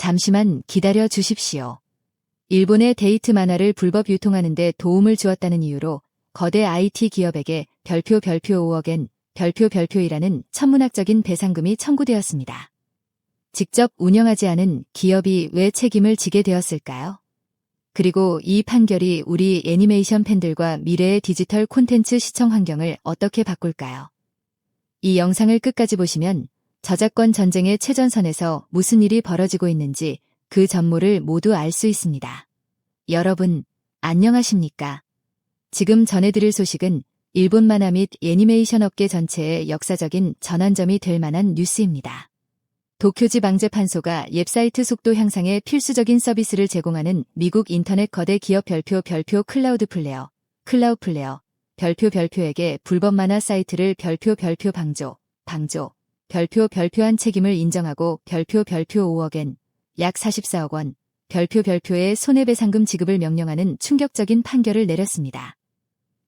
잠시만 기다려 주십시오. 일본의 데이트 만화를 불법 유통하는 데 도움을 주었다는 이유로 거대 IT 기업에게 별표 5억엔 별표이라는 천문학적인 배상금이 청구되었습니다. 직접 운영하지 않은 기업이 왜 책임을 지게 되었을까요? 그리고 이 판결이 우리 애니메이션 팬들과 미래의 디지털 콘텐츠 시청 환경을 어떻게 바꿀까요? 이 영상을 끝까지 보시면 저작권 전쟁의 최전선에서 무슨 일이 벌어지고 있는지 그 전모를 모두 알 수 있습니다. 여러분, 안녕하십니까? 지금 전해드릴 소식은 일본 만화 및 애니메이션 업계 전체의 역사적인 전환점이 될 만한 뉴스입니다. 도쿄지방재판소가 웹사이트 속도 향상에 필수적인 서비스를 제공하는 미국 인터넷 거대 기업 별표 클라우드플레어, 별표에게 불법 만화 사이트를 별표 방조, 별표한 책임을 인정하고 별표 5억엔, 약 44억 원, 별표의 손해배상금 지급을 명령하는 충격적인 판결을 내렸습니다.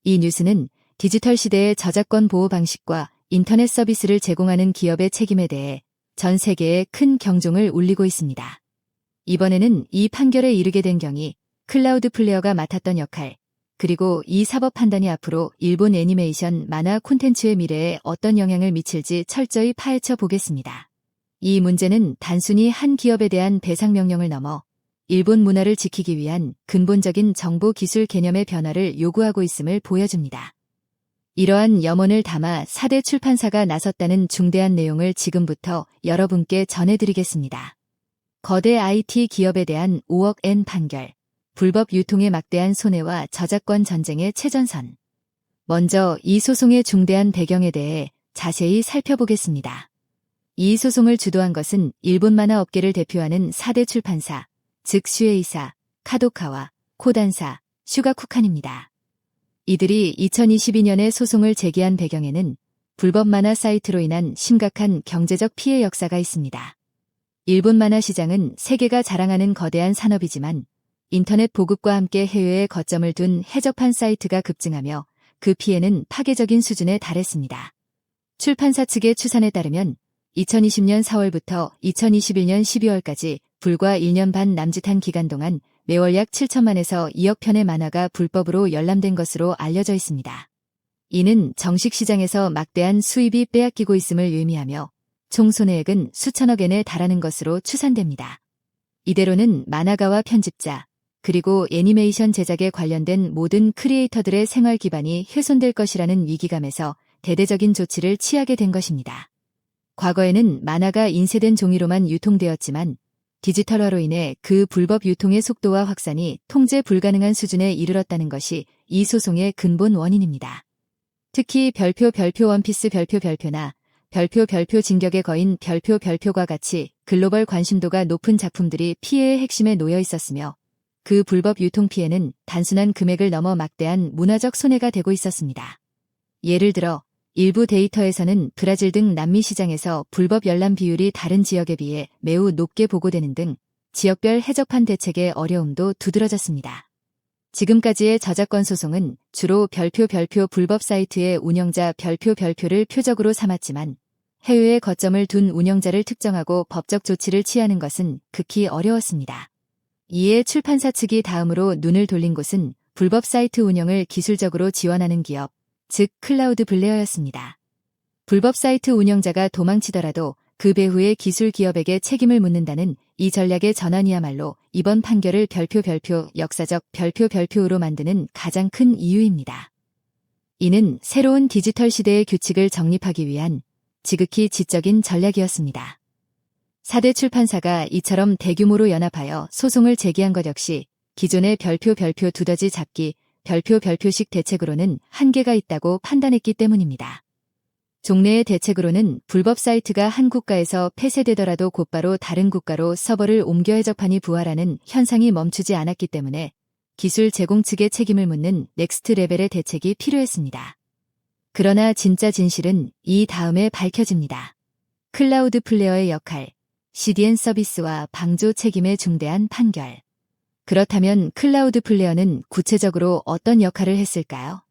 이 뉴스는 디지털 시대의 저작권 보호 방식과 인터넷 서비스를 제공하는 기업의 책임에 대해 전 세계에 큰 경종을 울리고 있습니다. 이번에는 이 판결에 이르게 된 경위, 클라우드 플레어가 맡았던 역할, 그리고 이 사법 판단이 앞으로 일본 애니메이션 만화 콘텐츠의 미래에 어떤 영향을 미칠지 철저히 파헤쳐 보겠습니다. 이 문제는 단순히 한 기업에 대한 배상 명령을 넘어 일본 문화를 지키기 위한 근본적인 정보 기술 개념의 변화를 요구하고 있음을 보여줍니다. 이러한 염원을 담아 4대 출판사가 나섰다는 중대한 내용을 지금부터 여러분께 전해드리겠습니다. 거대 IT 기업에 대한 5억 엔 판결, 불법 유통의 막대한 손해와 저작권 전쟁의 최전선. 먼저 이 소송의 중대한 배경에 대해 자세히 살펴보겠습니다. 이 소송을 주도한 것은 일본 만화 업계를 대표하는 4대 출판사, 즉 슈에이사, 카도카와, 코단사, 슈가쿠칸입니다. 이들이 2022년에 소송을 제기한 배경에는 불법 만화 사이트로 인한 심각한 경제적 피해 역사가 있습니다. 일본 만화 시장은 세계가 자랑하는 거대한 산업이지만 인터넷 보급과 함께 해외에 거점을 둔 해적판 사이트가 급증하며 그 피해는 파괴적인 수준에 달했습니다. 출판사 측의 추산에 따르면 2020년 4월부터 2021년 12월까지 불과 1년 반 남짓한 기간 동안 매월 약 7천만에서 2억 편의 만화가 불법으로 열람된 것으로 알려져 있습니다. 이는 정식 시장에서 막대한 수입이 빼앗기고 있음을 의미하며 총 손해액은 수천억 엔에 달하는 것으로 추산됩니다. 이대로는 만화가와 편집자, 그리고 애니메이션 제작에 관련된 모든 크리에이터들의 생활 기반이 훼손될 것이라는 위기감에서 대대적인 조치를 취하게 된 것입니다. 과거에는 만화가 인쇄된 종이로만 유통되었지만 디지털화로 인해 그 불법 유통의 속도와 확산이 통제 불가능한 수준에 이르렀다는 것이 이 소송의 근본 원인입니다. 특히 별표 원피스 별표나 별표 진격의 거인 별표과 같이 글로벌 관심도가 높은 작품들이 피해의 핵심에 놓여 있었으며 그 불법 유통 피해는 단순한 금액을 넘어 막대한 문화적 손해가 되고 있었습니다. 예를 들어 일부 데이터에서는 브라질 등 남미 시장에서 불법 열람 비율이 다른 지역에 비해 매우 높게 보고되는 등 지역별 해적판 대책의 어려움도 두드러졌습니다. 지금까지의 저작권 소송은 주로 별표 불법 사이트의 운영자 별표를 표적으로 삼았지만 해외에 거점을 둔 운영자를 특정하고 법적 조치를 취하는 것은 극히 어려웠습니다. 이에 출판사 측이 다음으로 눈을 돌린 곳은 불법 사이트 운영을 기술적으로 지원하는 기업, 즉 클라우드 플레어였습니다. 불법 사이트 운영자가 도망치더라도 그 배후의 기술 기업에게 책임을 묻는다는 이 전략의 전환이야말로 이번 판결을 별표 역사적 별표로 만드는 가장 큰 이유입니다. 이는 새로운 디지털 시대의 규칙을 정립하기 위한 지극히 지적인 전략이었습니다. 4대 출판사가 이처럼 대규모로 연합하여 소송을 제기한 것 역시 기존의 별표 두더지 잡기 별표식 대책으로는 한계가 있다고 판단했기 때문입니다. 종래의 대책으로는 불법 사이트가 한 국가에서 폐쇄되더라도 곧바로 다른 국가로 서버를 옮겨 해적판이 부활하는 현상이 멈추지 않았기 때문에 기술 제공 측의 책임을 묻는 넥스트 레벨의 대책이 필요했습니다. 그러나 진짜 진실은 이 다음에 밝혀집니다. 클라우드 플레어의 역할, CDN 서비스와 방조 책임의 중대한 판결. 그렇다면 클라우드 플레어는 구체적으로 어떤 역할을 했을까요?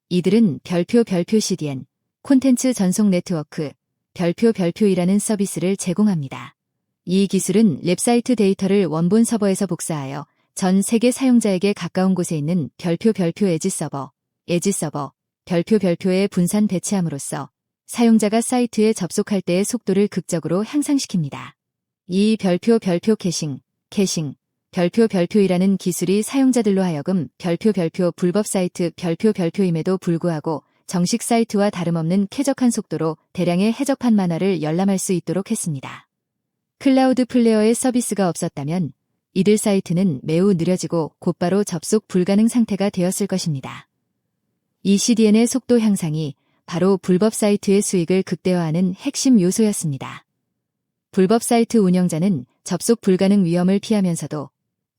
이들은 별표 CDN, 콘텐츠 전송 네트워크, 별표이라는 서비스를 제공합니다. 이 기술은 웹사이트 데이터를 원본 서버에서 복사하여 전 세계 사용자에게 가까운 곳에 있는 별표 에지 서버, 별표에 분산 배치함으로써 사용자가 사이트에 접속할 때의 속도를 극적으로 향상시킵니다. 이 별표 캐싱, 별표이라는 기술이 사용자들로 하여금 별표 불법 사이트 별표임에도 불구하고 정식 사이트와 다름없는 쾌적한 속도로 대량의 해적판 만화를 열람할 수 있도록 했습니다. 클라우드 플레이어의 서비스가 없었다면 이들 사이트는 매우 느려지고 곧바로 접속 불가능 상태가 되었을 것입니다. 이 CDN의 속도 향상이 바로 불법 사이트의 수익을 극대화하는 핵심 요소였습니다. 불법 사이트 운영자는 접속 불가능 위험을 피하면서도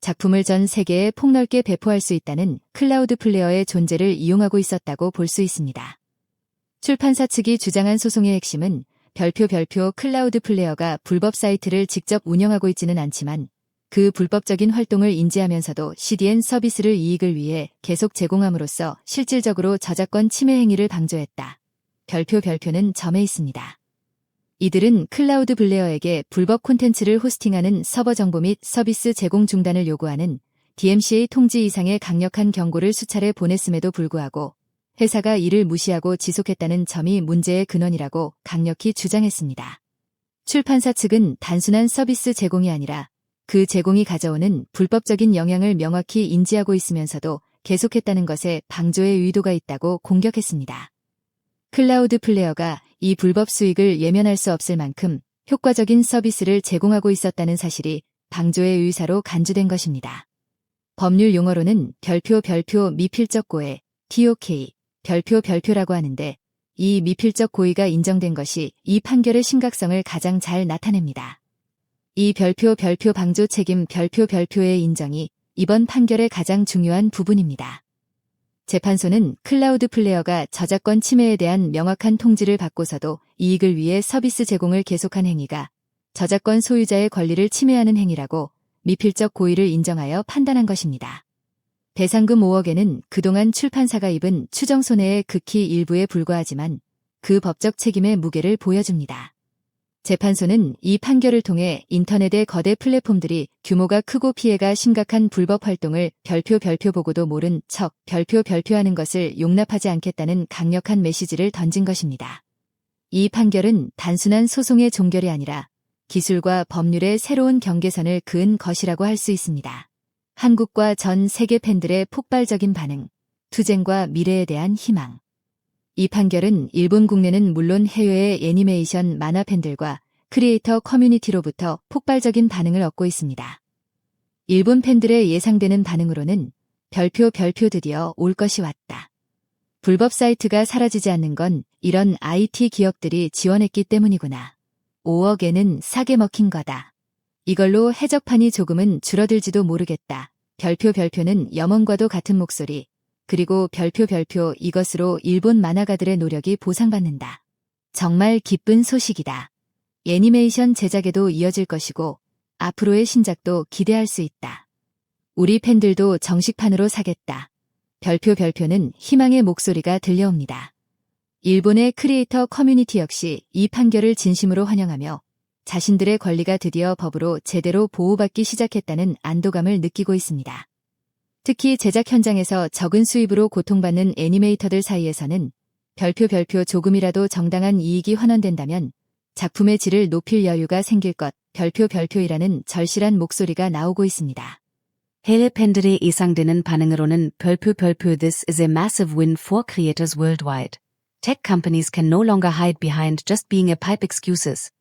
작품을 전 세계에 폭넓게 배포할 수 있다는 클라우드 플레이어의 존재를 이용하고 있었다고 볼 수 있습니다. 출판사 측이 주장한 소송의 핵심은 별표 클라우드 플레이어가 불법 사이트를 직접 운영하고 있지는 않지만 그 불법적인 활동을 인지하면서도 CDN 서비스를 이익을 위해 계속 제공함으로써 실질적으로 저작권 침해 행위를 방조했다. 별표는 점에 있습니다. 이들은 클라우드 플레이어에게 불법 콘텐츠를 호스팅하는 서버 정보 및 서비스 제공 중단을 요구하는 DMCA 통지 이상의 강력한 경고를 수차례 보냈음에도 불구하고 회사가 이를 무시하고 지속했다는 점이 문제의 근원이라고 강력히 주장했습니다. 출판사 측은 단순한 서비스 제공이 아니라 그 제공이 가져오는 불법적인 영향을 명확히 인지하고 있으면서도 계속했다는 것에 방조의 의도가 있다고 공격했습니다. 클라우드 플레이어가 이 불법 수익을 예면할 수 없을 만큼 효과적인 서비스를 제공하고 있었다는 사실이 방조의 의사로 간주된 것입니다. 법률 용어로는 별표 미필적 고해, TOK, 별표라고 하는데 이 미필적 고의가 인정된 것이 이 판결의 심각성을 가장 잘 나타냅니다. 이 별표 방조 책임 별표의 인정이 이번 판결의 가장 중요한 부분입니다. 재판소는 클라우드 플레이어가 저작권 침해에 대한 명확한 통지를 받고서도 이익을 위해 서비스 제공을 계속한 행위가 저작권 소유자의 권리를 침해하는 행위라고 미필적 고의를 인정하여 판단한 것입니다. 배상금 5억엔은 그동안 출판사가 입은 추정 손해의 극히 일부에 불과하지만 그 법적 책임의 무게를 보여줍니다. 재판소는 이 판결을 통해 인터넷의 거대 플랫폼들이 규모가 크고 피해가 심각한 불법 활동을 별표 보고도 모른 척 별표하는 것을 용납하지 않겠다는 강력한 메시지를 던진 것입니다. 이 판결은 단순한 소송의 종결이 아니라 기술과 법률의 새로운 경계선을 그은 것이라고 할 수 있습니다. 한국과 전 세계 팬들의 폭발적인 반응, 투쟁과 미래에 대한 희망. 이 판결은 일본 국내는 물론 해외의 애니메이션 만화 팬들과 크리에이터 커뮤니티로부터 폭발적인 반응을 얻고 있습니다. 일본 팬들의 예상되는 반응으로는 별표 드디어 올 것이 왔다. 불법 사이트가 사라지지 않는 건 이런 IT 기업들이 지원했기 때문이구나. 5억엔은 싸게 먹힌 거다. 이걸로 해적판이 조금은 줄어들지도 모르겠다. 별표는 염원과도 같은 목소리. 그리고 별표 이것으로 일본 만화가들의 노력이 보상받는다. 정말 기쁜 소식이다. 애니메이션 제작에도 이어질 것이고 앞으로의 신작도 기대할 수 있다. 우리 팬들도 정식판으로 사겠다. 별표는 희망의 목소리가 들려옵니다. 일본의 크리에이터 커뮤니티 역시 이 판결을 진심으로 환영하며 자신들의 권리가 드디어 법으로 제대로 보호받기 시작했다는 안도감을 느끼고 있습니다. 특히 제작 현장에서 적은 수입으로 고통받는 애니메이터들 사이에서는 별표 조금이라도 정당한 이익이 환원된다면 작품의 질을 높일 여유가 생길 것, 별표이라는 절실한 목소리가 나오고 있습니다. 해외 팬들의 예상되는 반응으로는 별표 This is a massive win for creators worldwide. Tech companies can no longer hide behind just being a pipe excuses.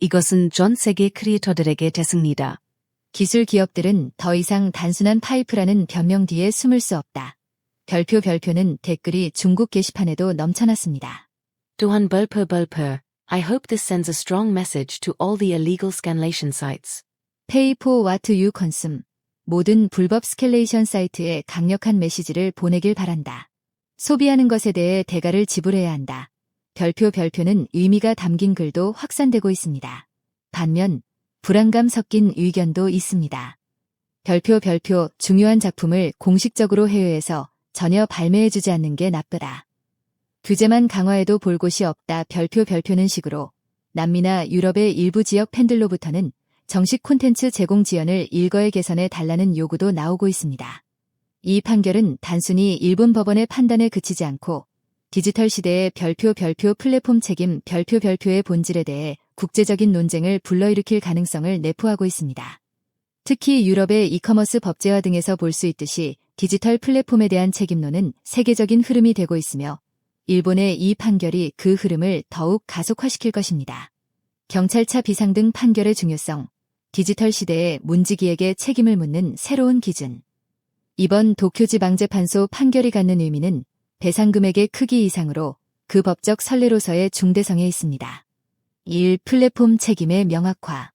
이것은 전 세계 크리에이터들에게 대승이다. 기술 기업들은 더 이상 단순한 파이프라는 변명 뒤에 숨을 수 없다. 별표는 댓글이 중국 게시판에도 넘쳐났습니다. 또한 별표. I hope this sends a strong message to all the illegal scanlation sites. Pay for what you consume. 모든 불법 스켈레이션 사이트에 강력한 메시지를 보내길 바란다. 소비하는 것에 대해 대가를 지불해야 한다. 별표는 의미가 담긴 글도 확산되고 있습니다. 반면 불안감 섞인 의견도 있습니다. 별표 중요한 작품을 공식적으로 해외에서 전혀 발매해주지 않는 게 나쁘다. 규제만 강화해도 볼 곳이 없다. 별표는 식으로 남미나 유럽의 일부 지역 팬들로부터는 정식 콘텐츠 제공 지연을 일거에 개선해 달라는 요구도 나오고 있습니다. 이 판결은 단순히 일본 법원의 판단에 그치지 않고 디지털 시대의 별표 플랫폼 책임 별표의 본질에 대해 국제적인 논쟁을 불러일으킬 가능성을 내포하고 있습니다. 특히 유럽의 이커머스 법제화 등에서 볼 수 있듯이 디지털 플랫폼에 대한 책임론은 세계적인 흐름이 되고 있으며 일본의 이 판결이 그 흐름을 더욱 가속화시킬 것입니다. 경찰차 비상등 판결의 중요성, 디지털 시대의 문지기에게 책임을 묻는 새로운 기준. 이번 도쿄지방재판소 판결이 갖는 의미는 배상금액의 크기 이상으로 그 법적 선례로서의 중대성에 있습니다. 1. 플랫폼 책임의 명확화.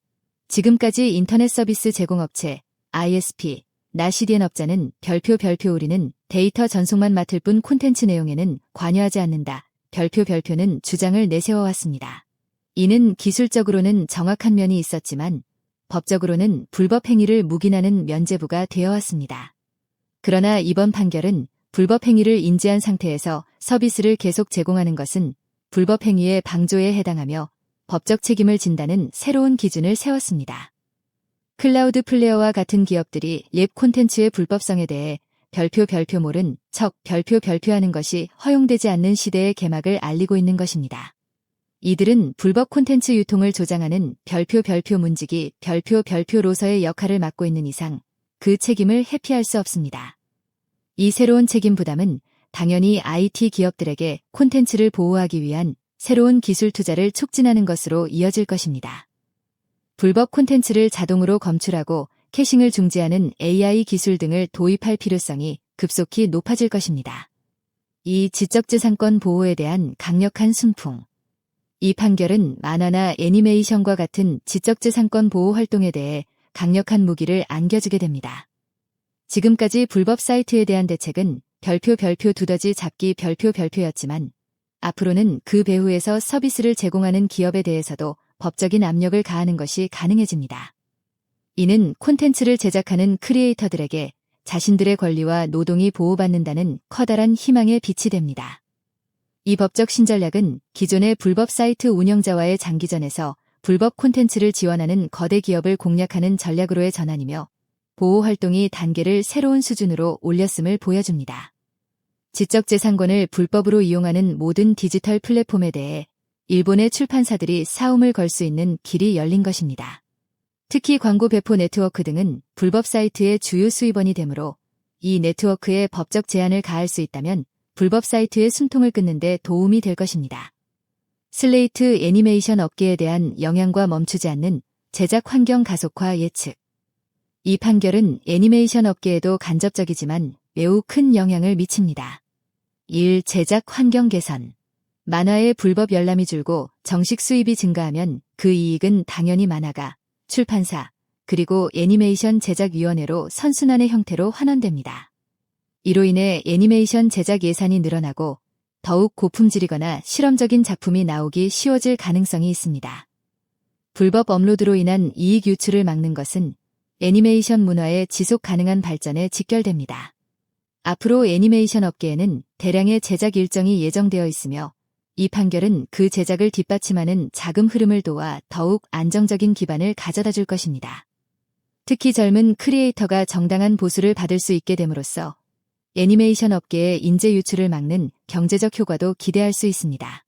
지금까지 인터넷 서비스 제공업체, ISP, 나 CDN 업자는 별표 우리는 데이터 전송만 맡을 뿐 콘텐츠 내용에는 관여하지 않는다. 별표는 주장을 내세워왔습니다. 이는 기술적으로는 정확한 면이 있었지만 법적으로는 불법 행위를 묵인하는 면죄부가 되어왔습니다. 그러나 이번 판결은 불법 행위를 인지한 상태에서 서비스를 계속 제공하는 것은 불법 행위의 방조에 해당하며 법적 책임을 진다는 새로운 기준을 세웠습니다. 클라우드 플레이어와 같은 기업들이 웹 콘텐츠의 불법성에 대해 별표모른 척 별표하는 것이 허용되지 않는 시대의 개막을 알리고 있는 것입니다. 이들은 불법 콘텐츠 유통을 조장하는 별표 문지기 별표로서의 역할을 맡고 있는 이상 그 책임을 회피할 수 없습니다. 이 새로운 책임 부담은 당연히 IT 기업들에게 콘텐츠를 보호하기 위한 새로운 기술 투자를 촉진하는 것으로 이어질 것입니다. 불법 콘텐츠를 자동으로 검출하고 캐싱을 중지하는 AI 기술 등을 도입할 필요성이 급속히 높아질 것입니다. 이 지적재산권 보호에 대한 강력한 순풍. 이 판결은 만화나 애니메이션과 같은 지적재산권 보호 활동에 대해 강력한 무기를 안겨주게 됩니다. 지금까지 불법 사이트에 대한 대책은 별표 두더지 잡기 별표였지만 앞으로는 그 배후에서 서비스를 제공하는 기업에 대해서도 법적인 압력을 가하는 것이 가능해집니다. 이는 콘텐츠를 제작하는 크리에이터들에게 자신들의 권리와 노동이 보호받는다는 커다란 희망의 빛이 됩니다. 이 법적 신전략은 기존의 불법 사이트 운영자와의 장기전에서 불법 콘텐츠를 지원하는 거대 기업을 공략하는 전략으로의 전환이며 보호 활동이 단계를 새로운 수준으로 올렸음을 보여줍니다. 지적재산권을 불법으로 이용하는 모든 디지털 플랫폼에 대해 일본의 출판사들이 싸움을 걸 수 있는 길이 열린 것입니다. 특히 광고 배포 네트워크 등은 불법 사이트의 주요 수입원이 되므로 이 네트워크에 법적 제한을 가할 수 있다면 불법 사이트의 숨통을 끊는 데 도움이 될 것입니다. 슬레이트 애니메이션 업계에 대한 영향과 멈추지 않는 제작 환경 가속화 예측. 이 판결은 애니메이션 업계에도 간접적이지만 매우 큰 영향을 미칩니다. 1. 제작 환경 개선. 만화의 불법 열람이 줄고 정식 수입이 증가하면 그 이익은 당연히 만화가, 출판사, 그리고 애니메이션 제작위원회로 선순환의 형태로 환원됩니다. 이로 인해 애니메이션 제작 예산이 늘어나고 더욱 고품질이거나 실험적인 작품이 나오기 쉬워질 가능성이 있습니다. 불법 업로드로 인한 이익 유출을 막는 것은 애니메이션 문화의 지속 가능한 발전에 직결됩니다. 앞으로 애니메이션 업계에는 대량의 제작 일정이 예정되어 있으며 이 판결은 그 제작을 뒷받침하는 자금 흐름을 도와 더욱 안정적인 기반을 가져다 줄 것입니다. 특히 젊은 크리에이터가 정당한 보수를 받을 수 있게 됨으로써 애니메이션 업계의 인재 유출을 막는 경제적 효과도 기대할 수 있습니다.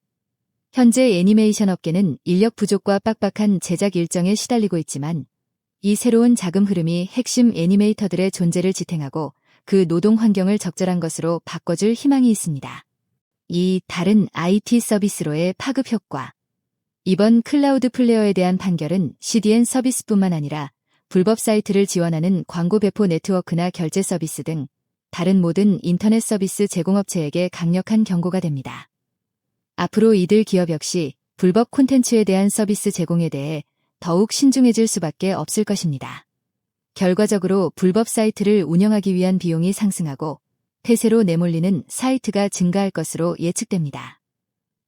현재 애니메이션 업계는 인력 부족과 빡빡한 제작 일정에 시달리고 있지만 이 새로운 자금 흐름이 핵심 애니메이터들의 존재를 지탱하고 그 노동 환경을 적절한 것으로 바꿔줄 희망이 있습니다. 2. 다른 IT 서비스로의 파급 효과. 이번 클라우드 플레이어에 대한 판결은 CDN 서비스뿐만 아니라 불법 사이트를 지원하는 광고 배포 네트워크나 결제 서비스 등 다른 모든 인터넷 서비스 제공업체에게 강력한 경고가 됩니다. 앞으로 이들 기업 역시 불법 콘텐츠에 대한 서비스 제공에 대해 더욱 신중해질 수밖에 없을 것입니다. 결과적으로 불법 사이트를 운영하기 위한 비용이 상승하고 폐쇄로 내몰리는 사이트가 증가할 것으로 예측됩니다.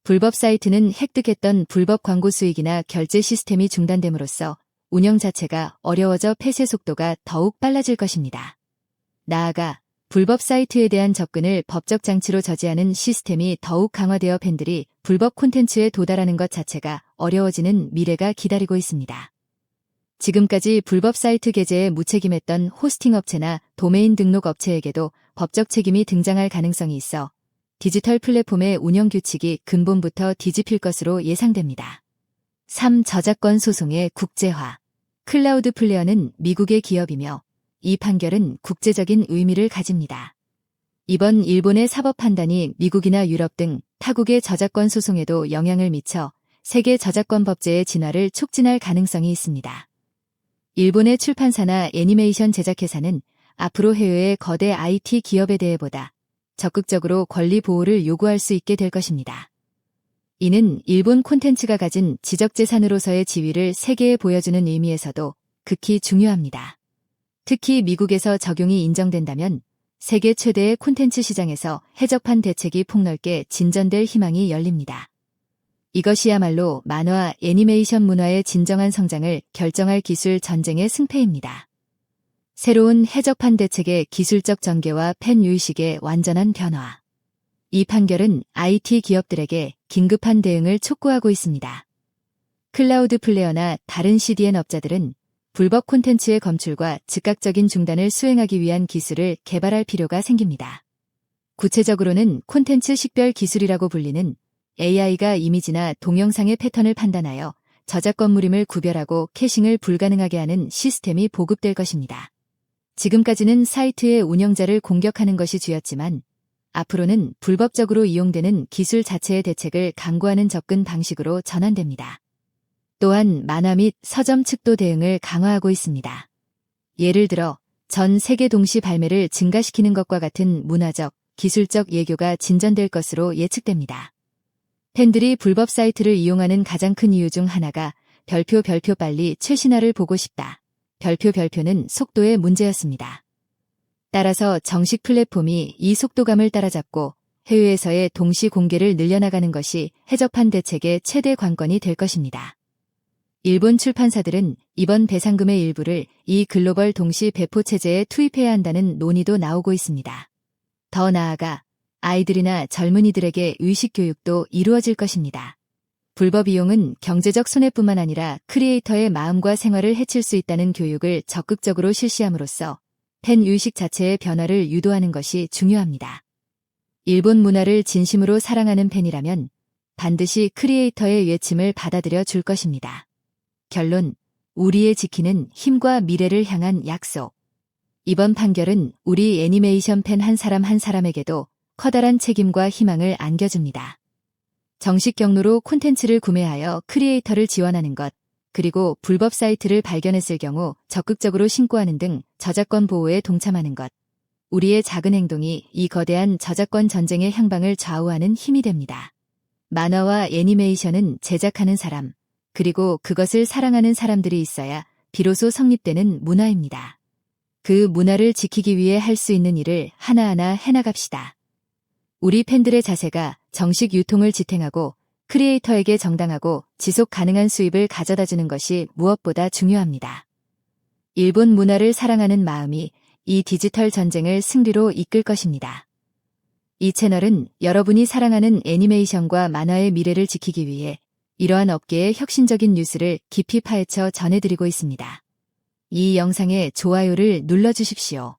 불법 사이트는 획득했던 불법 광고 수익이나 결제 시스템이 중단됨으로써 운영 자체가 어려워져 폐쇄 속도가 더욱 빨라질 것입니다. 나아가 불법 사이트에 대한 접근을 법적 장치로 저지하는 시스템이 더욱 강화되어 팬들이 불법 콘텐츠에 도달하는 것 자체가 어려워지는 미래가 기다리고 있습니다. 지금까지 불법 사이트 게재에 무책임했던 호스팅 업체나 도메인 등록 업체에게도 법적 책임이 등장할 가능성이 있어 디지털 플랫폼의 운영 규칙이 근본부터 뒤집힐 것으로 예상됩니다. 3. 저작권 소송의 국제화. 클라우드 플레어는 미국의 기업이며 이 판결은 국제적인 의미를 가집니다. 이번 일본의 사법 판단이 미국이나 유럽 등 타국의 저작권 소송에도 영향을 미쳐 세계 저작권 법제의 진화를 촉진할 가능성이 있습니다. 일본의 출판사나 애니메이션 제작회사는 앞으로 해외의 거대 IT 기업에 대해 보다 적극적으로 권리 보호를 요구할 수 있게 될 것입니다. 이는 일본 콘텐츠가 가진 지적재산으로서의 지위를 세계에 보여주는 의미에서도 극히 중요합니다. 특히 미국에서 적용이 인정된다면 세계 최대의 콘텐츠 시장에서 해적판 대책이 폭넓게 진전될 희망이 열립니다. 이것이야말로 만화, 애니메이션 문화의 진정한 성장을 결정할 기술 전쟁의 승패입니다. 새로운 해적판 대책의 기술적 전개와 팬 유의식의 완전한 변화. 이 판결은 IT 기업들에게 긴급한 대응을 촉구하고 있습니다. 클라우드 플레이어나 다른 CDN 업자들은 불법 콘텐츠의 검출과 즉각적인 중단을 수행하기 위한 기술을 개발할 필요가 생깁니다. 구체적으로는 콘텐츠 식별 기술이라고 불리는 AI가 이미지나 동영상의 패턴을 판단하여 저작권물임을 구별하고 캐싱을 불가능하게 하는 시스템이 보급될 것입니다. 지금까지는 사이트의 운영자를 공격하는 것이 주였지만 앞으로는 불법적으로 이용되는 기술 자체의 대책을 강구하는 접근 방식으로 전환됩니다. 또한 만화 및 서점 측도 대응을 강화하고 있습니다. 예를 들어 전 세계 동시 발매를 증가시키는 것과 같은 문화적, 기술적 예교가 진전될 것으로 예측됩니다. 팬들이 불법 사이트를 이용하는 가장 큰 이유 중 하나가 별표 빨리 최신화를 보고 싶다. 별표는 속도의 문제였습니다. 따라서 정식 플랫폼이 이 속도감을 따라잡고 해외에서의 동시 공개를 늘려나가는 것이 해적판 대책의 최대 관건이 될 것입니다. 일본 출판사들은 이번 배상금의 일부를 이 글로벌 동시 배포 체제에 투입해야 한다는 논의도 나오고 있습니다. 더 나아가 아이들이나 젊은이들에게 의식 교육도 이루어질 것입니다. 불법 이용은 경제적 손해뿐만 아니라 크리에이터의 마음과 생활을 해칠 수 있다는 교육을 적극적으로 실시함으로써 팬 의식 자체의 변화를 유도하는 것이 중요합니다. 일본 문화를 진심으로 사랑하는 팬이라면 반드시 크리에이터의 외침을 받아들여 줄 것입니다. 결론, 우리의 지키는 힘과 미래를 향한 약속. 이번 판결은 우리 애니메이션 팬 한 사람 한 사람에게도 커다란 책임과 희망을 안겨줍니다. 정식 경로로 콘텐츠를 구매하여 크리에이터를 지원하는 것, 그리고 불법 사이트를 발견했을 경우 적극적으로 신고하는 등 저작권 보호에 동참하는 것. 우리의 작은 행동이 이 거대한 저작권 전쟁의 향방을 좌우하는 힘이 됩니다. 만화와 애니메이션은 제작하는 사람, 그리고 그것을 사랑하는 사람들이 있어야 비로소 성립되는 문화입니다. 그 문화를 지키기 위해 할 수 있는 일을 하나하나 해나갑시다. 우리 팬들의 자세가 정식 유통을 지탱하고 크리에이터에게 정당하고 지속 가능한 수입을 가져다주는 것이 무엇보다 중요합니다. 일본 문화를 사랑하는 마음이 이 디지털 전쟁을 승리로 이끌 것입니다. 이 채널은 여러분이 사랑하는 애니메이션과 만화의 미래를 지키기 위해 이러한 업계의 혁신적인 뉴스를 깊이 파헤쳐 전해드리고 있습니다. 이 영상에 좋아요를 눌러주십시오.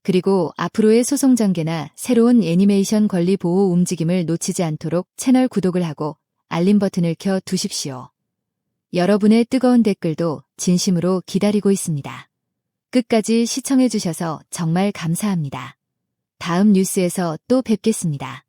그리고 앞으로의 소송 전개나 새로운 애니메이션 권리 보호 움직임을 놓치지 않도록 채널 구독을 하고 알림 버튼을 켜 두십시오. 여러분의 뜨거운 댓글도 진심으로 기다리고 있습니다. 끝까지 시청해주셔서 정말 감사합니다. 다음 뉴스에서 또 뵙겠습니다.